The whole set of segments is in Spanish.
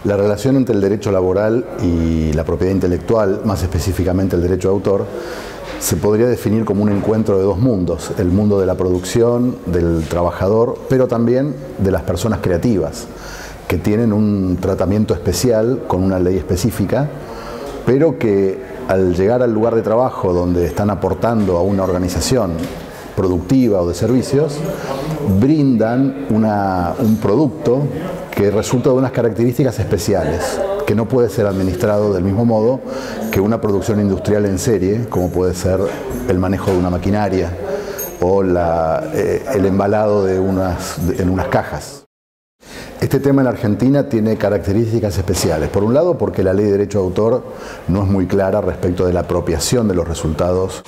La relación entre el derecho laboral y la propiedad intelectual, más específicamente el derecho de autor, se podría definir como un encuentro de dos mundos: el mundo de la producción, del trabajador, pero también de las personas creativas, que tienen un tratamiento especial con una ley específica, pero que al llegar al lugar de trabajo donde están aportando a una organización productiva o de servicios, brindan un producto que resulta de unas características especiales, que no puede ser administrado del mismo modo que una producción industrial en serie, como puede ser el manejo de una maquinaria o el embalado en unas cajas. Este tema en Argentina tiene características especiales. Por un lado, porque la ley de derecho de autor no es muy clara respecto de la apropiación de los resultados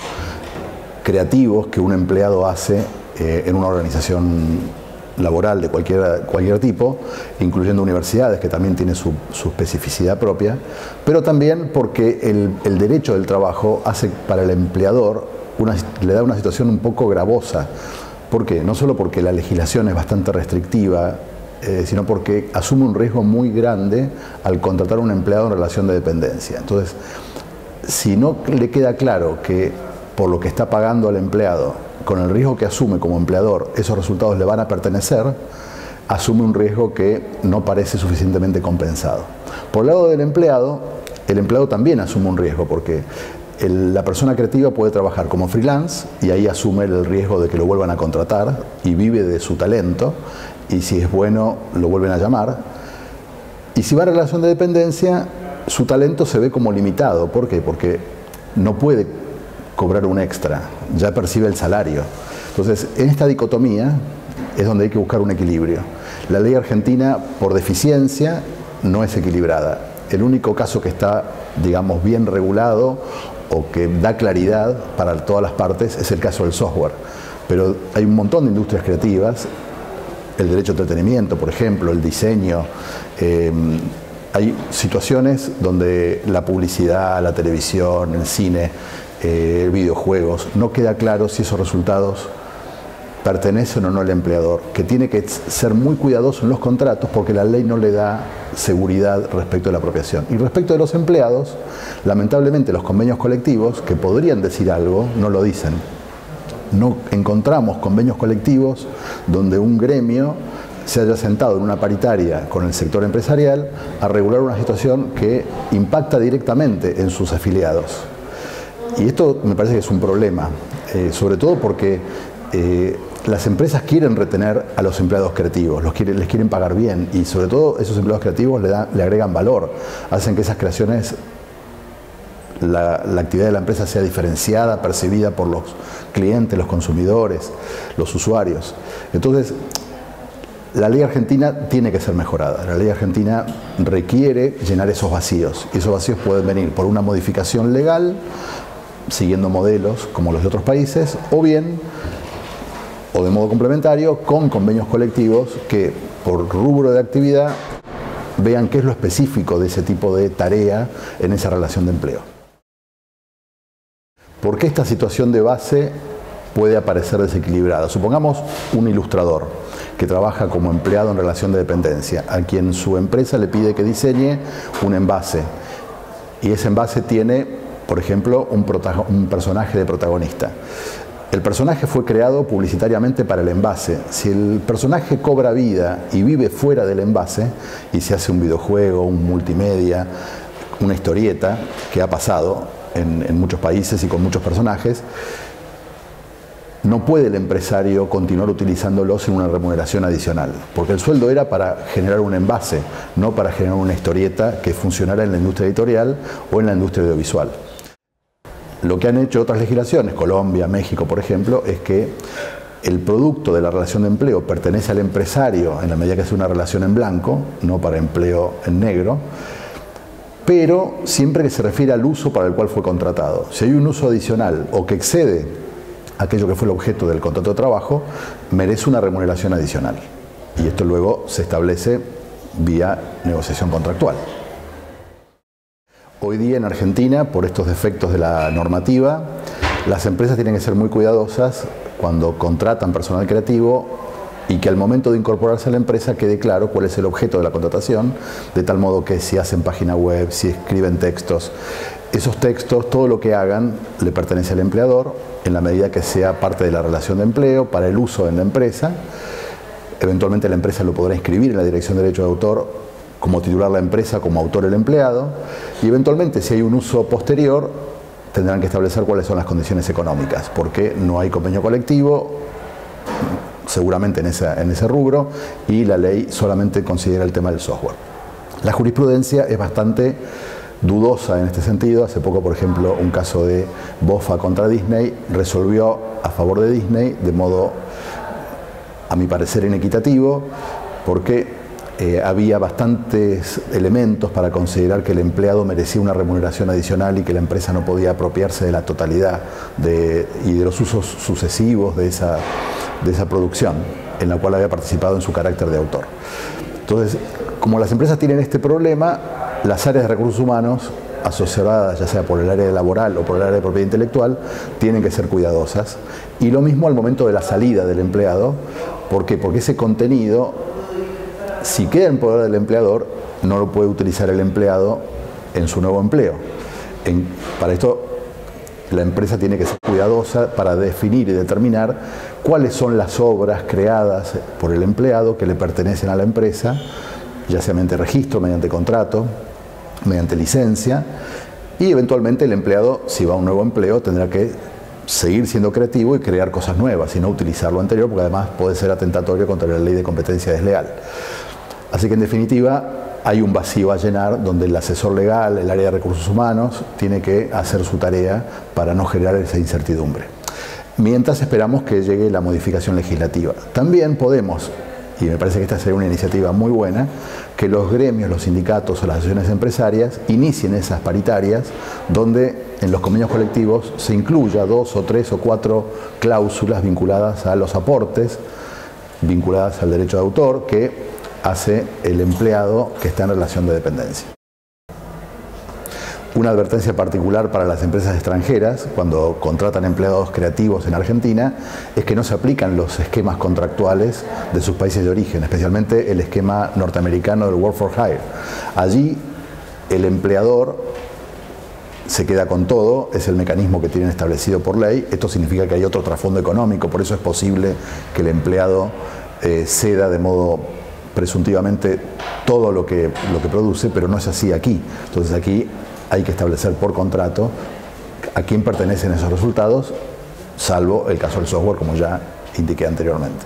creativos que un empleado hace en una organización laboral de cualquier tipo, incluyendo universidades, que también tiene su especificidad propia, pero también porque el derecho del trabajo hace para el empleador, le da una situación un poco gravosa. ¿Por qué? No solo porque la legislación es bastante restrictiva, sino porque asume un riesgo muy grande al contratar a un empleado en relación de dependencia. Entonces, si no le queda claro que por lo que está pagando al empleado, con el riesgo que asume como empleador, esos resultados le van a pertenecer, asume un riesgo que no parece suficientemente compensado. Por el lado del empleado, el empleado también asume un riesgo, porque la persona creativa puede trabajar como freelance y ahí asume el riesgo de que lo vuelvan a contratar y vive de su talento, y si es bueno lo vuelven a llamar. Y si va a relación de dependencia, su talento se ve como limitado. ¿Por qué? Porque no puede cobrar un extra, ya percibe el salario. Entonces, en esta dicotomía es donde hay que buscar un equilibrio. La ley argentina, por deficiencia, no es equilibrada. El único caso que está, digamos, bien regulado o que da claridad para todas las partes es el caso del software. Pero hay un montón de industrias creativas, el derecho de entretenimiento, por ejemplo, el diseño. Hay situaciones donde la publicidad, la televisión, el cine, videojuegos, no queda claro si esos resultados pertenecen o no al empleador, que tiene que ser muy cuidadoso en los contratos porque la ley no le da seguridad respecto de la apropiación. Y respecto de los empleados, lamentablemente los convenios colectivos, que podrían decir algo, no lo dicen. No encontramos convenios colectivos donde un gremio se haya sentado en una paritaria con el sector empresarial a regular una situación que impacta directamente en sus afiliados. Y esto me parece que es un problema, sobre todo porque las empresas quieren retener a los empleados creativos, les quieren pagar bien, y sobre todo esos empleados creativos le agregan valor, hacen que esas creaciones, la actividad de la empresa sea diferenciada, percibida por los clientes, los consumidores, los usuarios. Entonces, la ley argentina tiene que ser mejorada. La ley argentina requiere llenar esos vacíos, y esos vacíos pueden venir por una modificación legal, siguiendo modelos como los de otros países, o bien, o de modo complementario, con convenios colectivos que por rubro de actividad vean qué es lo específico de ese tipo de tarea en esa relación de empleo. ¿Por qué esta situación de base puede aparecer desequilibrada? Supongamos un ilustrador que trabaja como empleado en relación de dependencia, a quien su empresa le pide que diseñe un envase, y ese envase tiene, por ejemplo, un personaje de protagonista. El personaje fue creado publicitariamente para el envase. Si el personaje cobra vida y vive fuera del envase y se hace un videojuego, un multimedia, una historieta, que ha pasado en muchos países y con muchos personajes, no puede el empresario continuar utilizándolo sin una remuneración adicional, porque el sueldo era para generar un envase, no para generar una historieta que funcionara en la industria editorial o en la industria audiovisual. Lo que han hecho otras legislaciones, Colombia, México, por ejemplo, es que el producto de la relación de empleo pertenece al empresario en la medida que es una relación en blanco, no para empleo en negro, pero siempre que se refiere al uso para el cual fue contratado. Si hay un uso adicional o que excede aquello que fue el objeto del contrato de trabajo, merece una remuneración adicional. Y esto luego se establece vía negociación contractual. Hoy día en Argentina, por estos defectos de la normativa, las empresas tienen que ser muy cuidadosas cuando contratan personal creativo y que al momento de incorporarse a la empresa quede claro cuál es el objeto de la contratación, de tal modo que si hacen página web, si escriben textos, esos textos, todo lo que hagan le pertenece al empleador en la medida que sea parte de la relación de empleo para el uso en la empresa. Eventualmente la empresa lo podrá inscribir en la Dirección de Derecho de Autor como titular la empresa, como autor el empleado, y eventualmente si hay un uso posterior tendrán que establecer cuáles son las condiciones económicas, porque no hay convenio colectivo seguramente en ese rubro, y la ley solamente considera el tema del software. La jurisprudencia es bastante dudosa en este sentido. Hace poco, por ejemplo, un caso de BOFA contra Disney resolvió a favor de Disney de modo, a mi parecer, inequitativo, porque había bastantes elementos para considerar que el empleado merecía una remuneración adicional y que la empresa no podía apropiarse de la totalidad y de los usos sucesivos de esa producción en la cual había participado en su carácter de autor. Entonces, como las empresas tienen este problema, las áreas de recursos humanos asociadas ya sea por el área laboral o por el área de propiedad intelectual tienen que ser cuidadosas, y lo mismo al momento de la salida del empleado. ¿Por qué? Porque ese contenido, si queda en poder del empleador, no lo puede utilizar el empleado en su nuevo empleo. Para esto la empresa tiene que ser cuidadosa para definir y determinar cuáles son las obras creadas por el empleado que le pertenecen a la empresa, ya sea mediante registro, mediante contrato, mediante licencia, y eventualmente el empleado, si va a un nuevo empleo, tendrá que seguir siendo creativo y crear cosas nuevas y no utilizar lo anterior, porque además puede ser atentatorio contra la ley de competencia desleal. Así que en definitiva hay un vacío a llenar donde el asesor legal, el área de recursos humanos, tiene que hacer su tarea para no generar esa incertidumbre. Mientras esperamos que llegue la modificación legislativa. También podemos, y me parece que esta sería una iniciativa muy buena, que los gremios, los sindicatos o las asociaciones empresarias inicien esas paritarias donde en los convenios colectivos se incluya 2 o 3 o 4 cláusulas vinculadas a los aportes, vinculadas al derecho de autor que hace el empleado que está en relación de dependencia. Una advertencia particular para las empresas extranjeras cuando contratan empleados creativos en Argentina es que no se aplican los esquemas contractuales de sus países de origen, especialmente el esquema norteamericano del Work for Hire. Allí el empleador se queda con todo, es el mecanismo que tienen establecido por ley. Esto significa que hay otro trasfondo económico, por eso es posible que el empleado ceda de modo presuntivamente todo lo que produce, pero no es así aquí. Entonces aquí hay que establecer por contrato a quién pertenecen esos resultados, salvo el caso del software, como ya indiqué anteriormente.